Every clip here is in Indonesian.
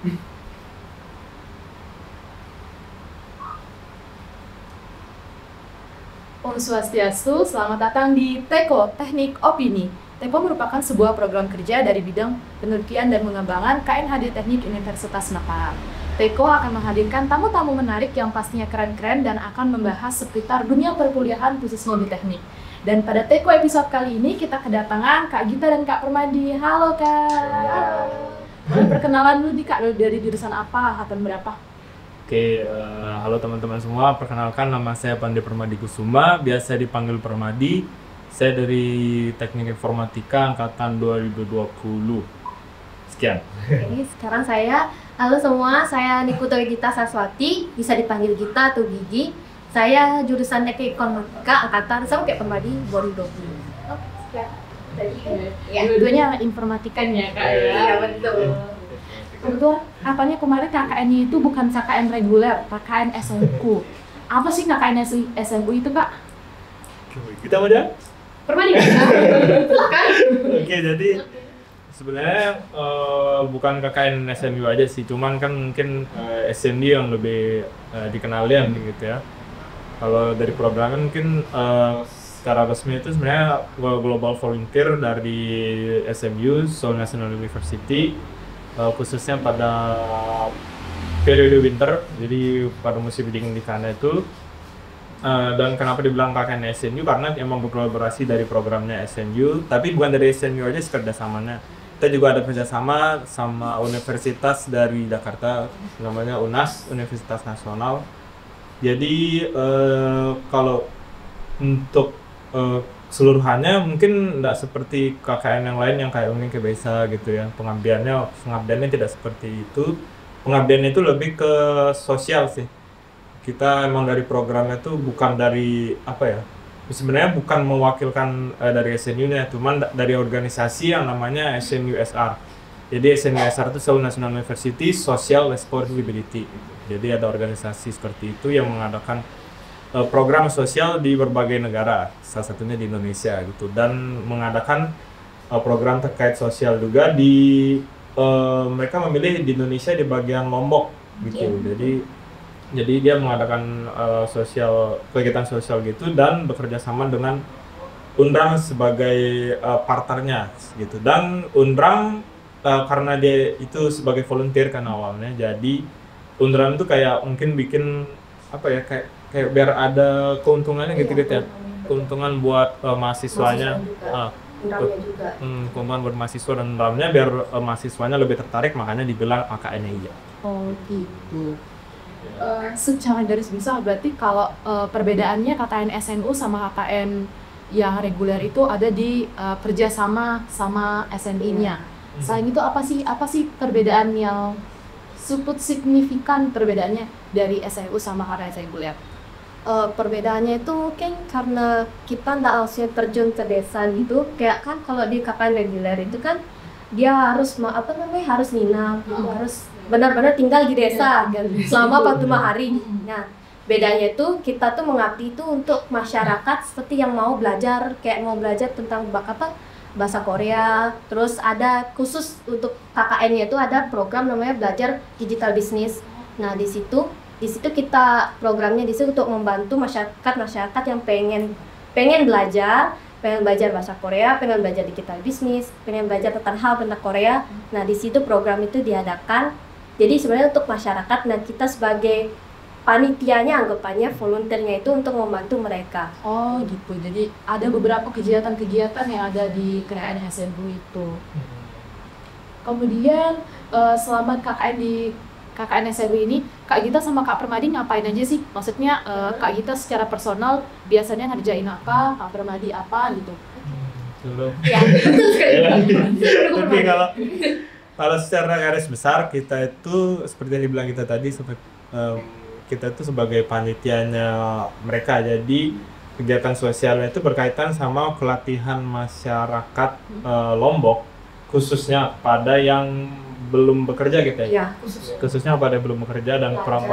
Om Swastiastu, selamat datang di TEKO, Teknik Opini. TEKO merupakan sebuah program kerja dari bidang penelitian dan pengembangan KNHD Teknik Universitas Mataram. TEKO akan menghadirkan tamu-tamu menarik yang pastinya keren-keren dan akan membahas seputar dunia perkuliahan khususnya di teknik. Dan pada TEKO episode kali ini kita kedatangan Kak Gita dan Kak Permadi. Halo Kak. Perkenalan dulu nih Kak, dari jurusan apa, angkatan berapa? Oke, halo teman-teman semua. Perkenalkan, nama saya Pandey Permadi Kusuma, biasa dipanggil Permadi. Saya dari Teknik Informatika angkatan 2020. Sekian. Oke, sekarang halo semua, saya Nikuto Gita Saswati, bisa dipanggil Gita atau Gigi. Saya jurusan Teknik Informatika angkatan sama kayak Permadi 2020. Oh, sekian. Dua-duanya informatikanya Kak ya? Iya, betul. Kebetulan apanya kemarin KKN itu bukan KKN reguler, KKN SMU. Apa sih KKN SMU itu Kak? Kita mau jawab? Permadi, silakan. Oke, jadi sebenarnya bukan KKN SMU aja sih, cuman kan mungkin SMU yang lebih dikenalin gitu ya. Kalau dari programnya mungkin secara resmi itu sebenarnya Global Volunteer dari SMU, Seoul National University, khususnya pada periode winter, jadi pada musim dingin di sana itu. Dan kenapa dibilang KKN SNU, karena emang berkolaborasi dari programnya SNU, tapi bukan dari SNU aja kerjasamanya. Kita juga ada kerjasama sama universitas dari Jakarta, namanya UNAS, Universitas Nasional. Jadi kalau untuk seluruhannya mungkin tidak seperti KKN yang lain yang kayak mungkin kayak biasa gitu ya. Pengabdiannya tidak seperti itu. Pengabdiannya itu lebih ke sosial sih. Kita emang dari programnya itu bukan dari apa ya? Sebenarnya bukan mewakilkan dari SNU-nya, cuman dari organisasi yang namanya SNUSR. Jadi SNUSR itu Seoul National University Social Responsibility. Jadi ada organisasi seperti itu yang mengadakan program sosial di berbagai negara, salah satunya di Indonesia gitu, dan mengadakan program terkait sosial juga di mereka memilih di Indonesia di bagian Lombok gitu. Jadi dia mengadakan kegiatan sosial gitu dan bekerja sama dengan UNRAM sebagai partnernya gitu. Dan UNRAM karena dia itu sebagai volunteer kan awalnya, jadi UNRAM itu kayak mungkin bikin apa ya, kayak biar ada keuntungannya gitu ya, keuntungan buat mahasiswanya, keuntungan buat mahasiswa dan UNRAM-nya biar mahasiswanya lebih tertarik, makanya dibilang KKN-nya iya. Oh gitu. Secara garis besar berarti kalau perbedaannya KKN SNU sama KKN yang reguler itu ada di kerjasama sama SNI-nya. Selain itu apa sih perbedaan yang signifikan perbedaannya dari SNU sama KKN reguler? Perbedaannya itu mungkin karena kita nggak langsung terjun ke desa gitu, kayak kan kalau di KKN reguler itu kan dia harus harus nginap, harus benar-benar tinggal di desa selama 45 hari. Nah, bedanya itu kita tuh mengabdi itu untuk masyarakat seperti yang mau belajar tentang bahasa Korea. Terus ada khusus untuk KKN-nya itu ada program namanya belajar digital business. Nah, di situ kita programnya di situ untuk membantu masyarakat yang pengen belajar bahasa Korea, pengen belajar digital business, pengen belajar tentang hal tentang Korea. Nah, di situ program itu diadakan. Jadi sebenarnya untuk masyarakat, dan kita sebagai panitianya, anggapannya volunteernya itu untuk membantu mereka. Oh gitu, jadi ada beberapa kegiatan-kegiatan yang ada di KKN SNU itu. Kemudian selama KKN di KKN SNU ini, Kak Gita sama Kak Permadi ngapain aja sih? Maksudnya Kak Gita secara personal biasanya ngerjain apa, Kak Permadi apa gitu? Ya, betul sekali. Tapi kalau secara garis besar kita itu seperti yang dibilang kita tadi, kita itu sebagai panitianya mereka. Jadi kegiatan sosialnya itu berkaitan sama pelatihan masyarakat Lombok, khususnya pada yang belum bekerja gitu ya. Khususnya pada yang belum bekerja dan kurang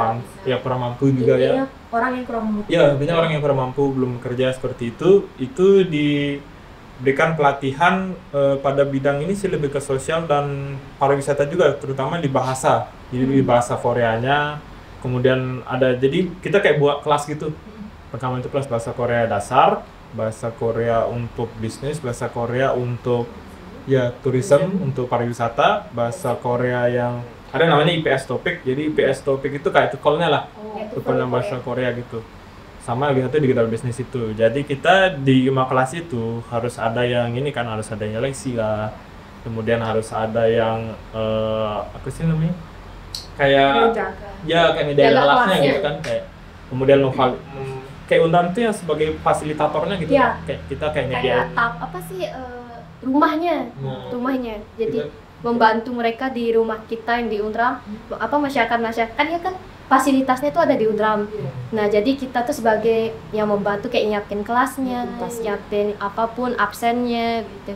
mampu juga ya. Orang yang kurang mampu. Ya, biasanya orang yang kurang mampu belum bekerja seperti itu diberikan pelatihan pada bidang ini sih, lebih ke sosial dan pariwisata juga, terutama di bahasa. Jadi di bahasa Koreanya, kemudian ada, jadi kita kayak buat kelas gitu. Pertama itu kelas bahasa Korea dasar, bahasa Korea untuk bisnis, bahasa Korea untuk ya tourism, untuk pariwisata, bahasa Korea yang ada namanya IPS topik. Jadi IPS topik itu kayak tukolnya lah, tukolnya bahasa Korea gitu. Sama lagi satu digital business itu. Jadi kita di 5 kelas itu harus ada yang ini kan, harus ada yang leksi lah. Kemudian harus ada yang apa sih namanya? Kayak ya kayak media Jaga kelasnya kelasnya. gitu kan, kayak kemudian kayak Undan tuh ya sebagai fasilitatornya gitu. Iya. Kayak kita kayak media. Kayak apa sih rumahnya, rumahnya. Jadi membantu mereka di rumah kita yang di Undram, apa masyarakat kan ya kan fasilitasnya itu ada di Undram. Nah, jadi kita tuh sebagai yang membantu kayak nyiapin kelasnya, nyiapin apapun absennya gitu.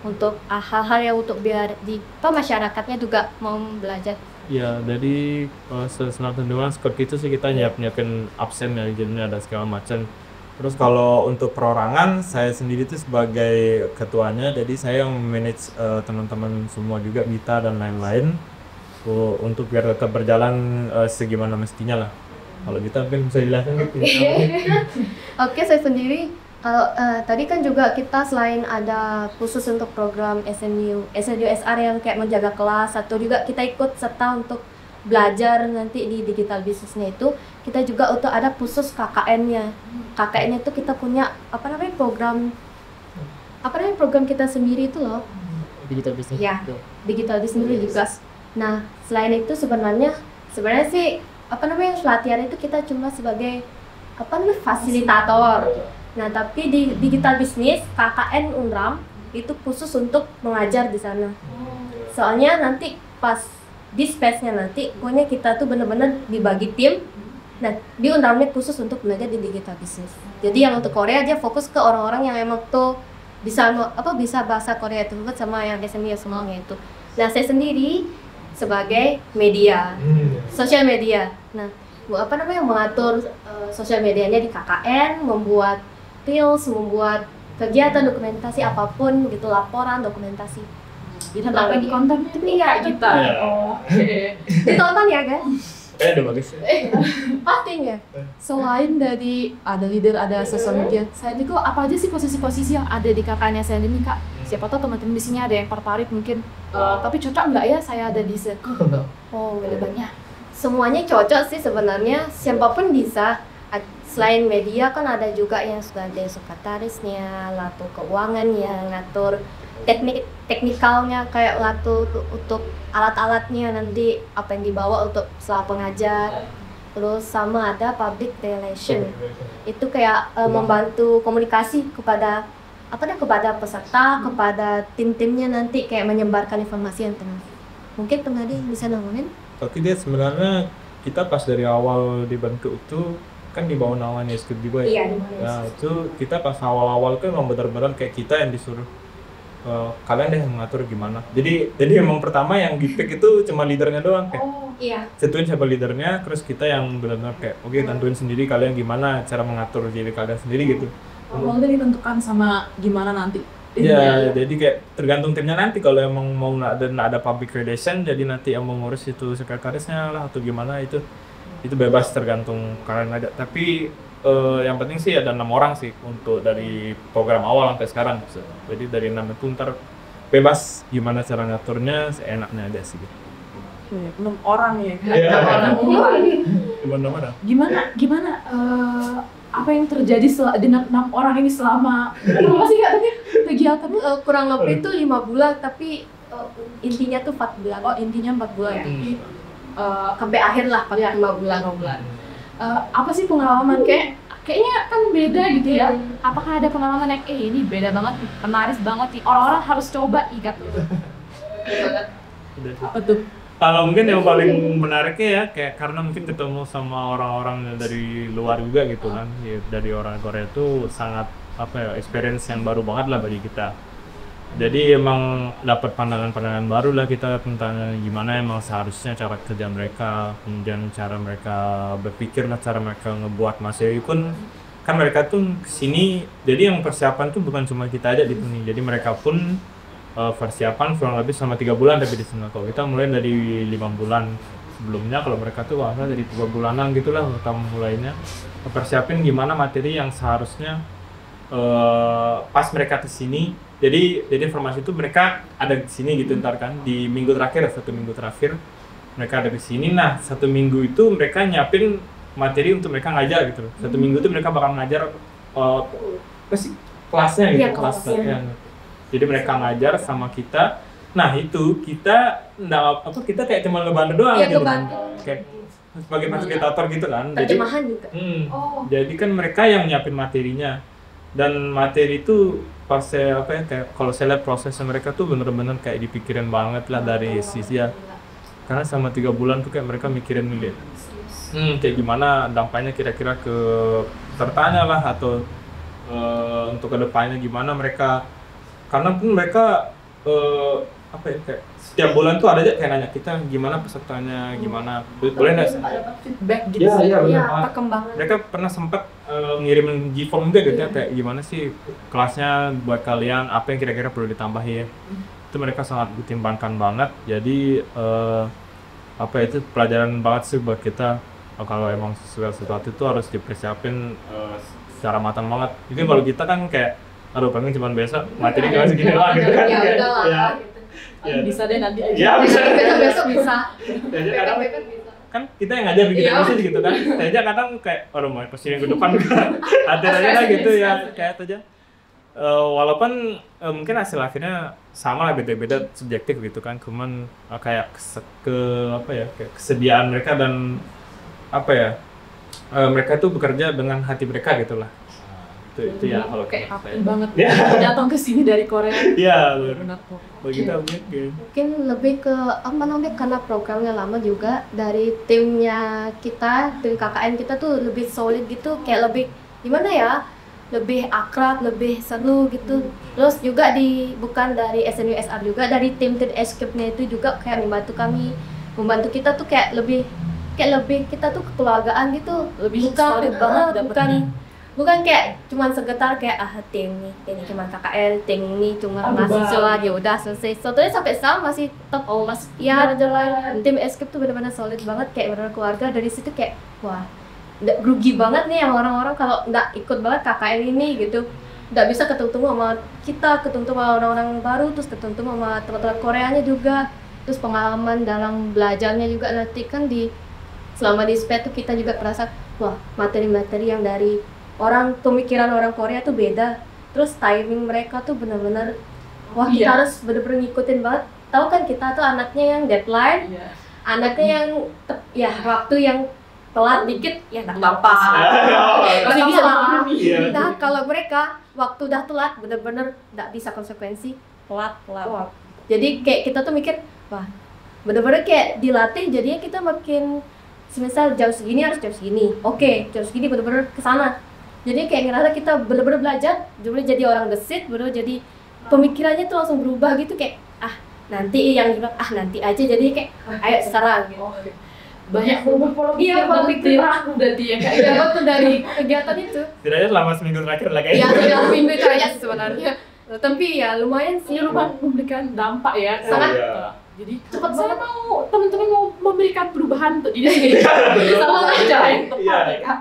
Untuk hal-hal yang untuk biar di masyarakatnya juga mau belajar. Ya, jadi senang tentuan seperti itu sih kita nyiapin absen ya, jadi ada segala macam. Terus kalau untuk perorangan, saya sendiri tuh sebagai ketuanya, jadi saya yang manage teman-teman semua juga, Gita dan lain-lain, untuk biar tetap berjalan segimana mestinya lah. Kalau Gita mungkin bisa jelasin gitu. Oke, saya sendiri kalau tadi kan juga kita selain ada khusus untuk program SNU SR yang kayak menjaga kelas, atau juga kita ikut serta untuk belajar nanti di digital businessnya itu, kita juga untuk ada khusus KKN-nya. KKN-nya itu kita punya program kita sendiri itu loh. Digital business. Ya, digital business juga. Nah, selain itu sebenarnya sih pelatihan itu kita cuma sebagai fasilitator. Nah, tapi di digital business KKN Undram itu khusus untuk mengajar di sana. Soalnya nanti pas di space-nya nanti pokoknya kita tuh bener-bener dibagi tim. Nah, di Undramnya khusus untuk belajar di digital business. Jadi yang untuk Korea dia fokus ke orang-orang yang emang tuh bisa bahasa Korea tersebut sama yang SME semuanya itu. Nah, saya sendiri sebagai media, sosial media. Nah, mengatur sosial medianya di KKN, membuat reels, membuat kegiatan dokumentasi apapun gitu, laporan dokumentasi. Ditambahkan konten itu Iya, kita. Oke. ditonton ya guys, Udah bagus. pastinya. Selain dari ada leader, ada sosial media, saya itu apa aja sih posisi-posisi yang ada di kakaknya saya ini kak? Siapa tahu teman-teman di sini ada yang tertarik mungkin, tapi cocok nggak ya saya ada di situ? Oh, banyak. Semuanya cocok sih sebenarnya, siapapun bisa. Selain media kan ada juga yang sudah ada sekretarisnya, ngatur keuangannya, ngatur teknikalnya, kayak ngatur untuk alat-alatnya nanti apa yang dibawa untuk setelah pengajar. Terus sama ada public relation, itu kayak membantu komunikasi kepada kepada peserta, kepada tim-timnya nanti kayak menyebarkan informasi yang benar. Mungkin Penadi bisa ngomongin? Tapi dia sebenarnya kita pas dari awal dibentuk itu kan di bawah naungan Eskut juga ya. Iya. Nah itu kita pas awal-awal kan memang benar-benar kayak kita yang disuruh kalian deh mengatur gimana. Jadi emang pertama yang di-pick itu cuma leadernya doang kayak. Iya. Tentuin siapa leadernya, terus kita yang benar-benar kayak oke, tentuin sendiri kalian gimana cara mengatur diri kalian sendiri gitu. Awalnya ditentukan sama gimana nanti. Iya, jadi kayak tergantung timnya nanti, kalau emang mau nggak ada public relation, jadi nanti yang mengurus itu sekretarisnya lah atau gimana itu bebas tergantung kalian aja. Tapi yang penting sih ada 6 orang sih untuk dari program awal sampai sekarang. Jadi dari 6 itu ntar bebas gimana cara ngaturnya seenaknya aja sih. 6 orang ya. Iya. 6 orang. Gimana? Gimana apa yang terjadi dengan 6 orang ini selama berapa sih kak tadi kegiatan? Kurang lebih itu 5 bulan, tapi intinya tuh 4 bulan. Oh, intinya 4 bulan. Sampai akhir lah, paling 5 bulan. Apa sih pengalaman kayaknya kan beda gitu ya? Apakah ada pengalaman yang ini beda banget, menarik banget nih, orang-orang harus coba ikat gitu. Apa tuh? Kalau mungkin yang paling menariknya ya kayak karena mungkin ketemu sama orang-orang dari luar juga gitu kan, ya, dari orang Korea itu sangat experience yang baru banget lah bagi kita. Jadi emang dapat pandangan-pandangan baru lah kita tentang gimana emang seharusnya cara kerja mereka, kemudian cara mereka berpikir lah, cara mereka ngebuat materi pun kan mereka tuh kesini. Jadi yang persiapan tuh bukan cuma kita aja di sini, jadi mereka pun persiapan kurang lebih selama 3 bulan tapi di sana. Kalau kita mulai dari 5 bulan sebelumnya kalau mereka tuh dari 3 bulanan gitulah kita mulainya persiapin gimana materi yang seharusnya pas mereka ke sini. Jadi informasi itu mereka ada di sini gitu ntar kan di minggu terakhir, 1 minggu terakhir mereka ada di sini. Nah 1 minggu itu mereka nyiapin materi untuk mereka ngajar gitu. 1 minggu itu mereka bakal ngajar apa sih kelasnya gitu, Iya, kelasnya. Jadi mereka ngajar sama kita. Nah itu kita kita kayak cuma ngebantu doang Iya, gitu. ngebantu. Kayak sebagai fasilitator gitu kan. Terjemahan juga. Jadi kan mereka yang nyiapin materinya. Dan materi itu pas saya kayak kalau saya lihat prosesnya mereka tuh bener-bener kayak dipikirin banget lah dari sisi ya. Karena selama 3 bulan tuh kayak mereka mikirin nih kayak gimana dampaknya kira-kira ke pesertanya lah atau untuk kedepannya gimana mereka, karena pun mereka kayak setiap bulan tuh ada aja kayak nanya kita gimana pesertanya, gimana boleh nggak dapat feedback gitu. Iya benar. Perkembangan. Mereka pernah sempat ngirimin G-form juga gitu kayak gimana sih kelasnya buat kalian, apa yang kira-kira perlu ditambah ya. Itu mereka sangat dipertimbangkan banget. Jadi itu pelajaran banget sih buat kita. Kalau emang sesuatu itu harus dipersiapin secara matang banget. Jadi kalau kita kan kayak aduh pengen cuma besok materi cuma segini lah gitu kan. Ya udah lah. Ya. Ya. Bisa deh nanti aja. Ya bisa. Besok bisa. Jadi kadang kan kita yang ngajar bikin emosi gitu kan. Saya aja kadang kayak aduh mau pasti yang ke depan atur aja lah gitu ya kayak itu aja. Walaupun mungkin hasil akhirnya sama lah, beda-beda subjektif gitu kan, cuman kayak kayak kesediaan mereka dan mereka tuh bekerja dengan hati mereka gitulah. Itu ya kalau kayak menurut happy saya. banget Ya. datang ke sini dari Korea. Iya, Benar kok. begitu mungkin. Mungkin lebih ke karena programnya lama juga, dari timnya kita, tim KKN kita tuh lebih solid gitu, kayak lebih gimana ya, lebih akrab, lebih seru gitu. Terus juga bukan dari SNUSR juga, dari tim escape-nya itu juga kayak membantu kita tuh kayak lebih kita tuh kekeluargaan gitu, Lebih bukan solid banget dapetnya. bukan kayak cuman segetar kayak tim ini cuma KKN, tim ini cuma mahasiswa ya udah selesai. Soalnya sampai sekarang masih tetap ya jalan. Tim escape tuh benar-benar solid banget, kayak benar keluarga. Dari situ kayak wah, nggak rugi banget nih yang orang-orang kalau nggak ikut banget KKN ini gitu, nggak bisa ketemu sama kita, ketemu sama orang-orang baru, terus ketemu sama teman-teman Koreanya juga, terus pengalaman dalam belajarnya juga nanti kan selama di SPED tuh kita juga merasa wah, materi-materi yang dari pemikiran orang Korea tuh beda, terus timing mereka tuh benar-benar wah, kita harus benar-benar ngikutin banget. Tahu kan kita tuh anaknya yang deadline, anaknya yang waktu yang telat dikit ya nggak apa-apa, masih bisa lah. Nah kalau mereka waktu udah telat bener-bener nggak bisa konsekuensi telat. Jadi kayak kita tuh mikir wah, bener-bener kayak dilatih, jadinya kita makin semisal jam segini harus jam segini, oke jam segini bener-bener kesana. Jadi kayak ngerasa kita bener-bener belajar, jadi orang gesit, bener-bener jadi pemikirannya tuh langsung berubah gitu, kayak nanti yang bilang nanti aja, jadi kayak ayo sekarang gitu. Banyak pemikiran udah dia kayak dapat tuh dari kegiatan itu. Setidaknya selama seminggu terakhir lah kayaknya. Ya sudah minggu itu aja sebenarnya, tapi ya lumayan sih. memberikan dampak ya. Sangat. Jadi cepat saya mau teman-teman mau memberikan perubahan untuk diri sendiri. Sama aja yang tepat ya Kak.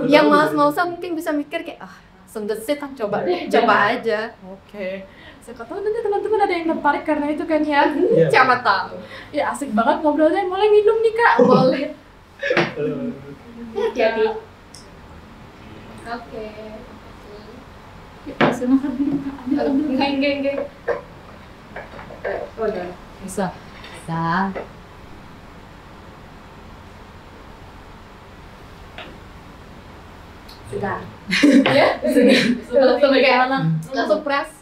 Yang malas-malasan mungkin bisa mikir kayak senggesit coba aja. Oke. Siapa tahu nanti teman-teman ada yang tertarik karena itu kan ya. Siapa tahu. Ya asik banget ngobrolnya. Boleh minum nih Kak. Boleh. Hati-hati. Oke. Kita silakan minum Kak. Enggak. Udah. Bisa. Sudah. Ya. Langsung kayak mana? Langsung press.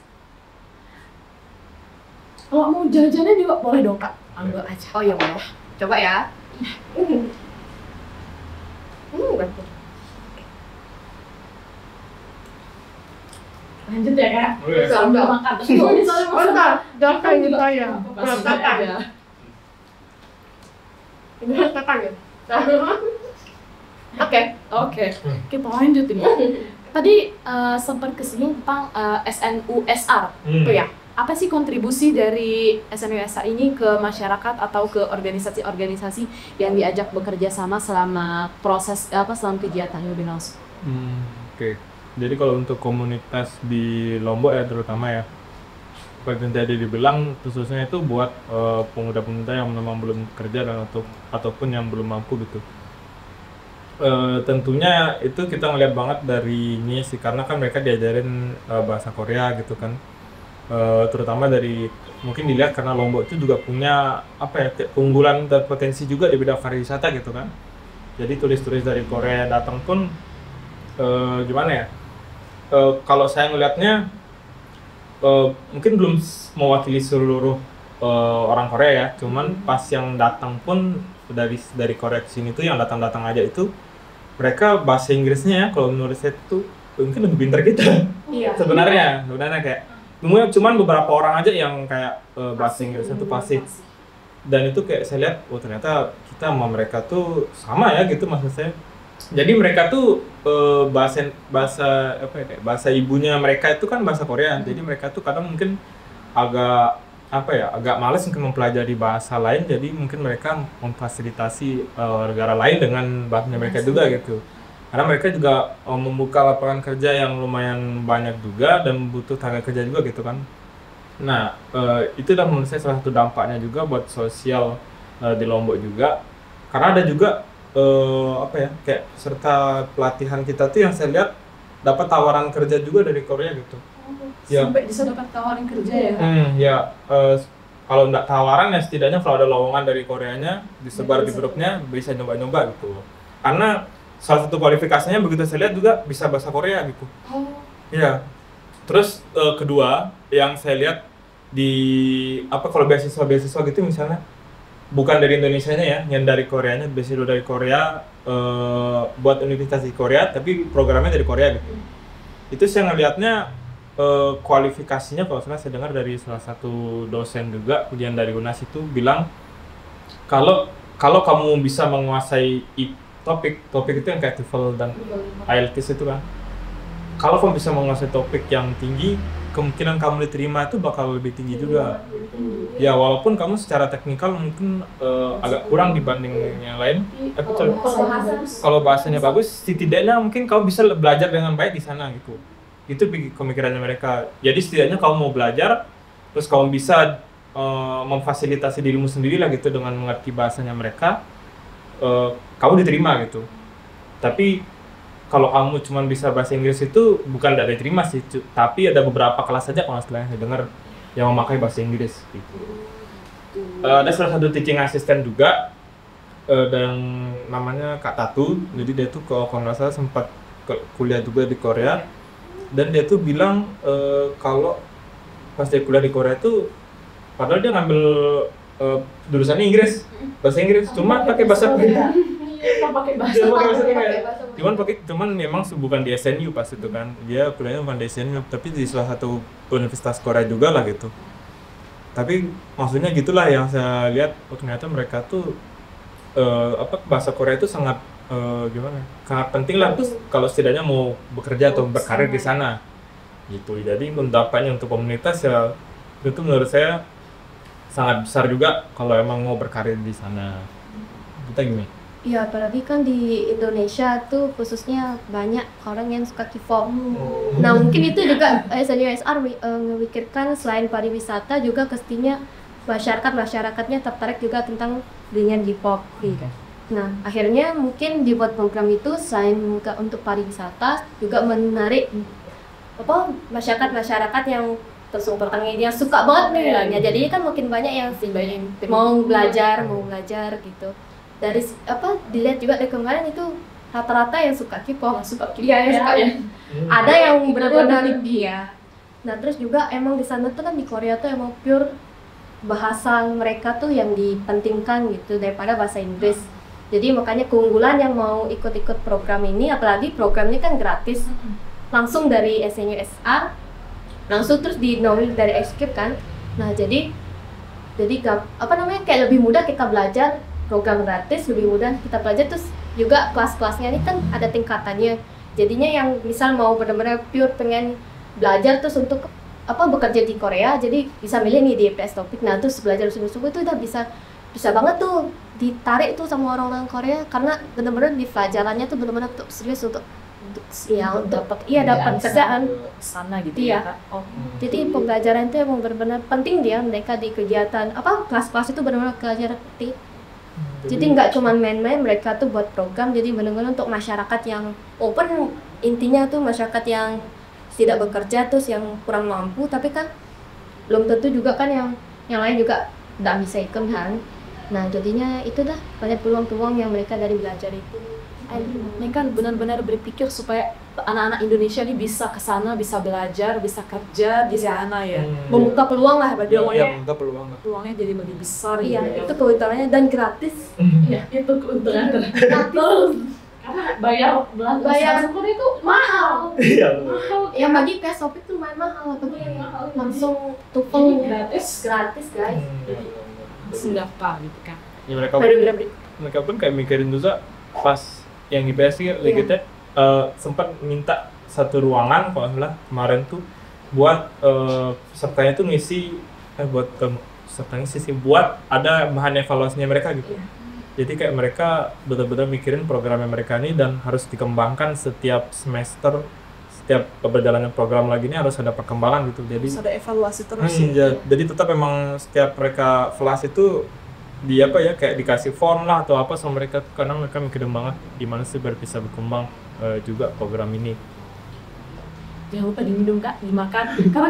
Kalau mau jajannya juga boleh dong Kak. Ambil aja. Oh iya boleh. Coba ya. Lanjut ya Kak. Sambil makan. Jangan kayak gitu ya. Berantakan ya. Ini berantakan ya. Oke. Kita lanjut ini. Tadi sempat kesinggung tentang SNUSR, tuh ya. apa sih kontribusi dari SNUSA ini ke masyarakat atau ke organisasi-organisasi yang diajak bekerja sama selama selama kegiatannya berlangsung? Oke. Jadi kalau untuk komunitas di Lombok ya terutama ya, seperti yang tadi dibilang, khususnya itu buat pemuda-pemuda yang memang belum kerja ataupun yang belum mampu gitu. Tentunya itu kita ngeliat banget dari ini sih, karena kan mereka diajarin bahasa Korea gitu kan. Terutama dari mungkin dilihat karena Lombok itu juga punya keunggulan dan potensi juga di bidang pariwisata gitu kan. Jadi turis-turis dari Korea datang pun gimana ya? Kalau saya ngelihatnya mungkin belum mewakili seluruh orang Korea ya. Cuman pas yang datang pun dari Korea ke sini tuh yang datang-datang aja itu mereka bahasa Inggrisnya ya kalau menurut saya tuh mungkin lebih pintar kita. Iya. Sebenarnya kayak cuman beberapa orang aja yang kayak bahasa Inggrisnya tuh fasih. Dan itu kayak saya lihat, ternyata kita sama mereka tuh sama ya gitu maksud saya. Jadi mereka tuh bahasa ibunya mereka itu kan bahasa Korea. Jadi mereka tuh kadang mungkin agak malas mungkin mempelajari bahasa lain. Jadi mungkin mereka memfasilitasi negara lain dengan bahasanya mereka juga gitu. Karena mereka juga membuka lapangan kerja yang lumayan banyak juga dan butuh tenaga kerja juga gitu kan. Nah, itu udah menurut saya salah satu dampaknya juga buat sosial di Lombok juga. Karena ada juga kayak serta pelatihan kita tuh yang saya lihat dapat tawaran kerja juga dari Korea gitu. Sampai bisa dapat tawaran kerja ya? Kalau nggak tawaran ya setidaknya kalau ada lowongan dari Koreanya disebar di grupnya bisa nyoba-nyoba gitu. Karena salah satu kualifikasinya begitu saya lihat juga bisa bahasa Korea gitu. Iya. Terus kedua yang saya lihat kalau beasiswa gitu misalnya bukan dari Indonesianya ya, yang dari Koreanya, beasiswa dari Korea buat universitas di Korea tapi programnya dari Korea gitu. Itu saya ngelihatnya kualifikasinya kalau saya dengar dari salah satu dosen juga kuliah dari UNAS itu bilang kalau kamu bisa menguasai topik itu yang kayak TOEFL dan IELTS itu kan. Kalau kamu bisa menguasai topik yang tinggi, kemungkinan kamu diterima itu bakal lebih tinggi juga. Ya walaupun kamu secara teknikal mungkin agak kurang dibanding yang lain, tapi kalau bahasanya bagus, setidaknya mungkin kamu bisa belajar dengan baik di sana gitu. Itu pemikirannya mereka. Jadi setidaknya kamu mau belajar, terus kamu bisa memfasilitasi dirimu sendiri lah gitu dengan mengerti bahasanya mereka. Kamu diterima gitu. Tapi kalau kamu cuma bisa bahasa Inggris itu bukan tidak diterima sih, tapi ada beberapa kelas saja kalau saya dengar yang memakai bahasa Inggris gitu. Ada salah satu teaching assistant juga dan namanya Kak Tatu. Jadi dia tuh kalau nggak salah sempat kuliah juga di Korea dan dia tuh bilang kalau pas dia kuliah di Korea tuh padahal dia ngambil jurusannya Inggris, bahasa Inggris, cuma pakai bahasa Korea. Cuman memang bukan di SNU pas itu kan, dia kuliahnya bukan di SNU, tapi di salah satu universitas Korea juga lah gitu. Tapi maksudnya gitulah yang saya lihat, ternyata mereka tuh bahasa Korea itu sangat sangat penting lah kalau setidaknya mau bekerja atau berkarir di sana gitu. Jadi dampaknya untuk komunitas ya itu menurut saya sangat besar juga kalau emang mau berkarir di sana. Kita gimana? Ya, apalagi kan di Indonesia tuh khususnya banyak orang yang suka K-pop. Nah, mungkin itu juga SNUSR memikirkan selain pariwisata juga pastinya masyarakatnya tertarik juga tentang dengan K-pop. Nah, akhirnya mungkin dibuat program itu selain untuk pariwisata juga menarik masyarakat yang yang suka banget nih lah. Ya, jadi kan makin banyak yang mau belajar gitu. Dari dilihat juga dari kemarin itu rata-rata yang suka K-pop, ada yang benar-benar dia. Nah, terus juga emang di sana tuh kan di Korea tuh emang pure bahasa mereka tuh yang dipentingkan gitu daripada bahasa Inggris. Jadi makanya keunggulan yang mau ikut-ikut program ini, apalagi program ini kan gratis, langsung dari SNUSR, langsung terus di-download dari Escape kan. Nah, jadi kayak lebih mudah kita belajar. Program gratis lebih mudah kita belajar, terus juga kelas-kelasnya ini kan ada tingkatannya. Jadinya yang misal mau benar-benar pure pengen belajar terus untuk bekerja di Korea, jadi bisa milih nih di PS Topik. Nah terus belajar sungguh-sungguh itu udah bisa banget tuh ditarik tuh sama orang-orang Korea, karena benar-benar di pelajarannya tuh benar-benar tuh serius untuk dapat kerjaan sana gitu Iya. ya Kak. Oh. Jadi pembelajaran itu emang benar-benar penting dia mereka di kegiatan kelas-kelas itu benar-benar kegiatan penting. Jadi nggak cuma main-main, mereka tuh buat program jadi benar-benar untuk masyarakat yang open, intinya tuh masyarakat yang tidak bekerja terus yang kurang mampu, tapi kan belum tentu juga kan yang lain juga nggak bisa ikut kan. Nah jadinya itu dah banyak peluang-peluang yang mereka dari belajar itu. Ini kan benar-benar berpikir supaya anak-anak Indonesia ini bisa ke sana, bisa belajar, bisa kerja di sana ya. Membuka peluang lah bagi Iya, membuka peluang. Peluangnya jadi lebih besar Iya, gitu ya. itu keuntungannya dan gratis. Iya, itu keuntungan gratis. Karena bayar sekolah itu mahal. Iya. Yang bagi PS Topik tuh main mahal, tapi langsung TOEFL gratis guys. Sedapa gitu kan. Ya mereka pun kayak mikirin juga pas yang IPS sih legitnya sempat minta satu ruangan kalau nggak salah kemarin tuh buat pesertanya tuh ngisi buat ada bahan evaluasinya mereka gitu. Jadi kayak mereka benar-benar mikirin programnya mereka ini dan harus dikembangkan setiap semester, setiap perjalanan program lagi ini harus ada perkembangan gitu. Jadi Harus ada evaluasi terus. jadi tetap memang setiap mereka kelas itu di kayak dikasih form lah atau apa sama mereka, karena mereka mikirin banget gimana sih biar bisa berkembang juga program ini. Jangan lupa diminum Kak, dimakan. Karena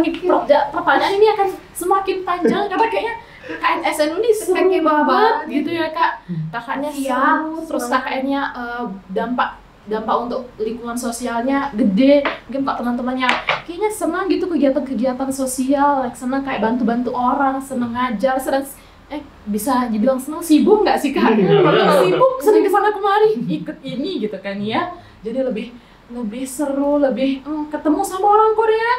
pertanyaan ini akan semakin panjang karena kayaknya KKN SNU ini seru banget gitu ya Kak. Kakaknya seru, terus KKN-nya dampak untuk lingkungan sosialnya gede. Mungkin Pak teman-temannya kayaknya senang gitu kegiatan-kegiatan sosial, senang kayak bantu-bantu orang, senang ngajar, bisa dibilang senang, sibuk nggak sih Kak? Sibuk, sering kesana kemari, ikut ini gitu kan ya. Jadi lebih seru, lebih ketemu sama orang Korea.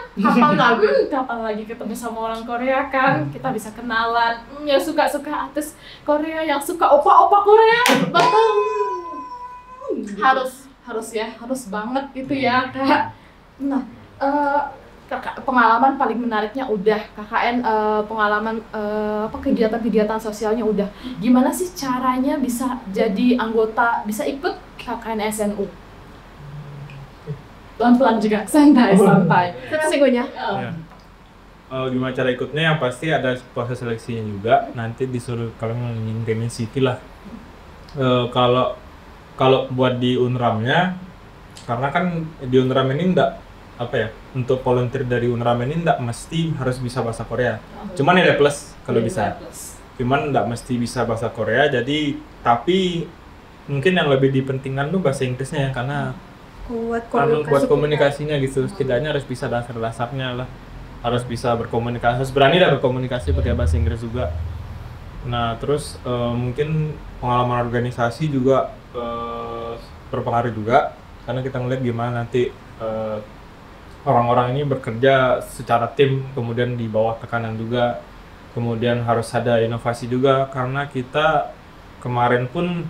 Kapan lagi ketemu sama orang Korea kan? Kita bisa kenalan, yang suka-suka artis Korea, yang suka opa-opa Korea. Harus banget gitu ya Kak. Nah, Kakak, pengalaman paling menariknya udah KKN, pengalaman kegiatan-kegiatan sosialnya udah. Gimana sih caranya bisa jadi anggota, bisa ikut KKN SNU? Pelan-pelan juga, santai. Sesungguhnya. Ya. Gimana cara ikutnya? Yang pasti ada proses seleksinya juga. Nanti disuruh kalian ngintipin CV lah. Kalau buat di UNRAM-nya, karena kan di UNRAM ini untuk volunteer dari UNRAM ini nggak mesti harus bisa bahasa Korea. Cuman nilai plus kalau bisa. Cuman nggak mesti bisa bahasa Korea. Tapi mungkin yang lebih dipentingkan tuh bahasa Inggrisnya ya, karena kuat komunikasinya gitu. Setidaknya harus bisa dasar-dasarnya lah. Harus bisa berkomunikasi, harus berani berkomunikasi pakai bahasa Inggris juga. Nah terus mungkin pengalaman organisasi juga berpengaruh juga, karena kita ngeliat gimana nanti orang-orang ini bekerja secara tim, kemudian di bawah tekanan juga, kemudian harus ada inovasi juga, karena kita kemarin pun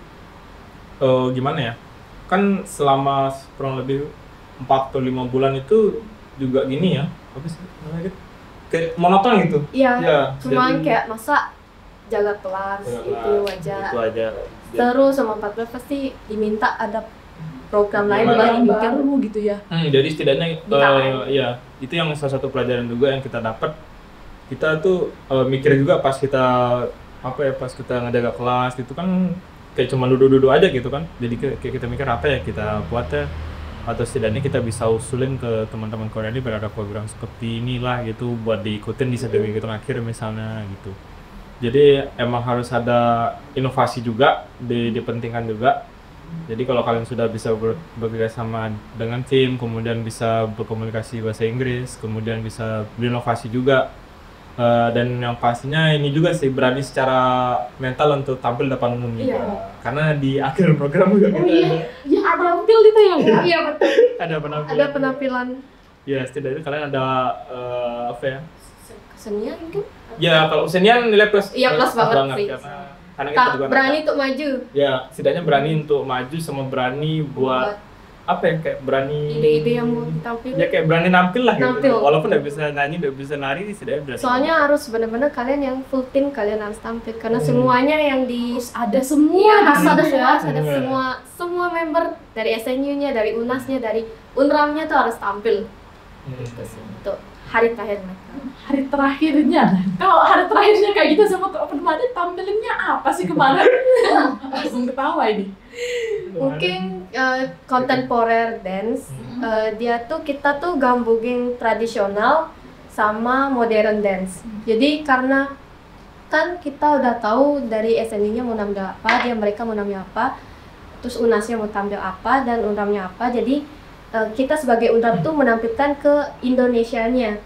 kan selama kurang lebih 4 atau 5 bulan itu juga gini ya, kayak monoton gitu. Iya, cuman kayak masa jaga kelas itu aja. Terus sama 14 pasti diminta ada program lain baru gitu ya. Jadi setidaknya itu yang salah satu pelajaran juga yang kita dapat. Kita tuh mikir juga pas kita ngejaga kelas itu kan kayak cuma duduk-duduk aja gitu kan. Jadi kayak kita mikir apa ya kita buat ya, atau setidaknya kita bisa usulin ke teman-teman Korea ini biar ada program seperti inilah gitu buat diikutin di 1 minggu terakhir misalnya gitu. Jadi emang harus ada inovasi juga, dipentingkan juga. Jadi kalau kalian sudah bisa bekerja sama dengan tim, kemudian bisa berkomunikasi bahasa Inggris, kemudian bisa berinovasi juga, dan yang pastinya ini juga sih berani secara mental untuk tampil depan umum juga. Karena di akhir program juga kita ada tampil gitu ya? Iya betul. Ada penampilan. Ya setidaknya kalian ada Kesenian mungkin? Ya kalau kesenian nilai plus. Iya plus banget sih. Karena kita juga berani untuk maju. Ya, setidaknya berani untuk maju sama berani buat apa ya, kayak berani ide-ide yang mau ditampilkan. ya kayak berani nampil lah Nampil. gitu. Walaupun nggak bisa nyanyi, nggak bisa nari, setidaknya berani. Soalnya harus benar-benar kalian yang full tim kalian harus tampil karena semuanya yang di Ada semua iya, di harus situ ada ya. semua, ada semua member dari SNU-nya, dari UNAS-nya, dari UNRAM-nya tuh harus tampil. Terus untuk hari terakhir mereka. Hari terakhirnya, kalau hari terakhirnya kayak gitu sama Open Made, tampilannya apa sih kemarin? Langsung ketawa ini. Mungkin contemporary dance, dia tuh kita tuh gabungin tradisional sama modern dance. Jadi karena kan kita udah tahu dari SNI-nya mau nampil apa, mereka mau nampil apa, terus UNAS-nya mau tampil apa dan UNRAM-nya apa. Jadi kita sebagai UNRAM tuh menampilkan ke Indonesianya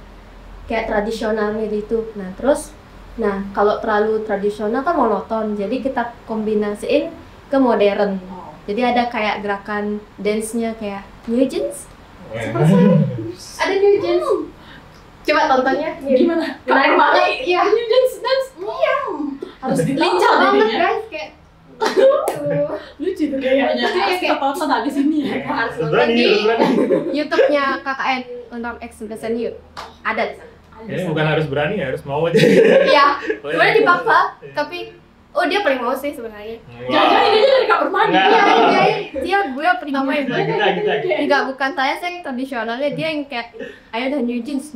kayak tradisionalnya gitu. Nah kalau terlalu tradisional kan monoton, jadi kita kombinasiin ke modern. Jadi ada kayak gerakan dance-nya kayak New Jeans. Ada New Jeans. Coba tontonnya. Gimana? Menarik banget. Iya. New Jeans dance. Iya. Harus Lincah dilincah banget jadinya. guys kayak. Lucu tuh kayaknya. Harus kita tonton habis ini ya. Harus nonton di YouTube-nya KKN Unram X Youth. Ada di sana. Ini bukan harus berani ya, harus mau aja. Iya. Sebenarnya dipaksa, tapi dia paling mau sih sebenarnya. Jangan-jangan idenya dari kamar mandi. Enggak. Dia gue pertama yang Kita, belajar. kita. Enggak, bukan saya yang tradisionalnya, dia yang kayak ayo dah New Jeans.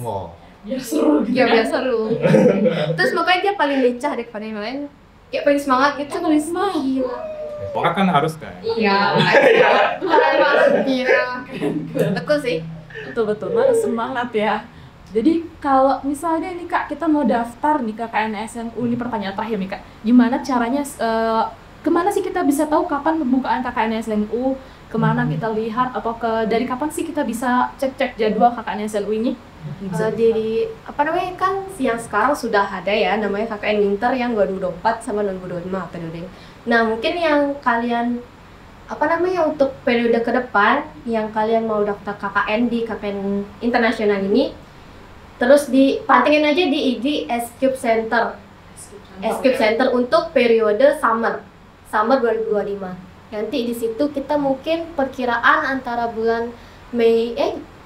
Oh. Biar seru gitu Ya kan. biar seru. Terus makanya dia paling lincah daripada yang lain. Kayak paling semangat gitu. Paling semangat. Gila. Pokoknya kan harus kan. Iya. Keren banget. Gila. Betul sih. Betul-betul, harus semangat ya. Jadi kalau misalnya nih Kak, kita mau daftar nih KKN SNU, ini pertanyaan terakhir nih Kak. Gimana caranya, kemana sih kita bisa tahu kapan pembukaan KKN SNU? Kemana kita lihat, atau dari kapan sih kita bisa cek-cek jadwal KKN SNU ini? Jadi apa namanya kan yang sekarang sudah ada ya namanya KKN Winter yang 2024 sama 2025 periode. Nah mungkin yang kalian apa namanya untuk periode ke depan yang kalian mau daftar KKN di KKN internasional ini, terus dipantengin aja di IG S-Cube Center. S-Cube Center untuk periode summer 2025. Nanti di situ kita mungkin perkiraan antara bulan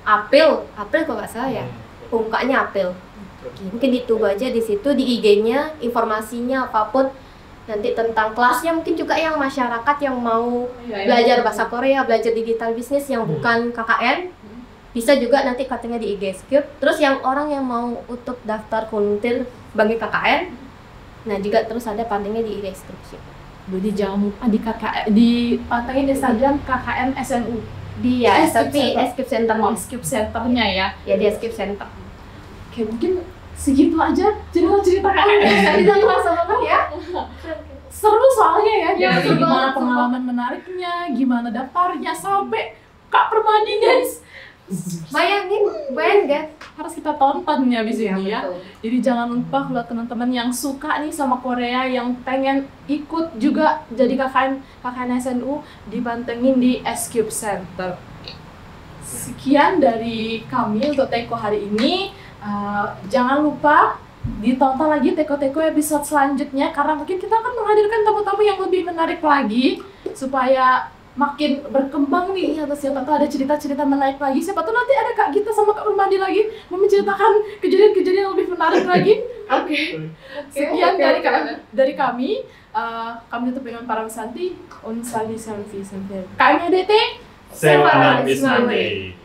April kalau nggak salah ya. Pembukaannya April. Mungkin ditunggu aja di situ di IG-nya, informasinya apapun nanti tentang kelasnya, mungkin juga yang masyarakat yang mau belajar bahasa Korea, belajar digital bisnis yang bukan KKN, bisa juga nanti katanya di IG Skip. Terus yang orang yang mau untuk daftar volunteer bagi KKN, nah juga terus ada pantengnya di IG Skip. Jadi jangan lupa di KKN, dipantengin Instagram KKN SNU. Dia S-Cube tapi Center. S-Cube Center Skip Centernya ya. ya dia S-Cube Center. Oke, mungkin segitu aja cerita KKN SNU. Tidak terasa banget ya. Seru soalnya ya, Ya, jadi seru gimana banget, pengalaman menariknya, gimana daftarnya, sampai Kak Permadi guys. Bayangin guys. Harus kita tonton ya abis ini ya. betul. Jadi jangan lupa kalau teman-teman yang suka nih sama Korea, yang pengen ikut juga jadi KKN SNU, dipantengin di S-Cube Center. Sekian dari kami untuk Teko hari ini. Jangan lupa ditonton lagi Teko-Teko episode selanjutnya, karena mungkin kita akan menghadirkan tamu-tamu yang lebih menarik lagi supaya makin berkembang nih. Terus siapa tahu ada cerita-cerita menarik lagi, siapa tahu nanti ada Kak Gita sama Kak Permadi lagi menceritakan kejadian-kejadian yang lebih menarik lagi. Oke. Sekian dari kami. Kami tutup dengan para Santi. Unsali Santi. KMHDT. Sewa Bismante.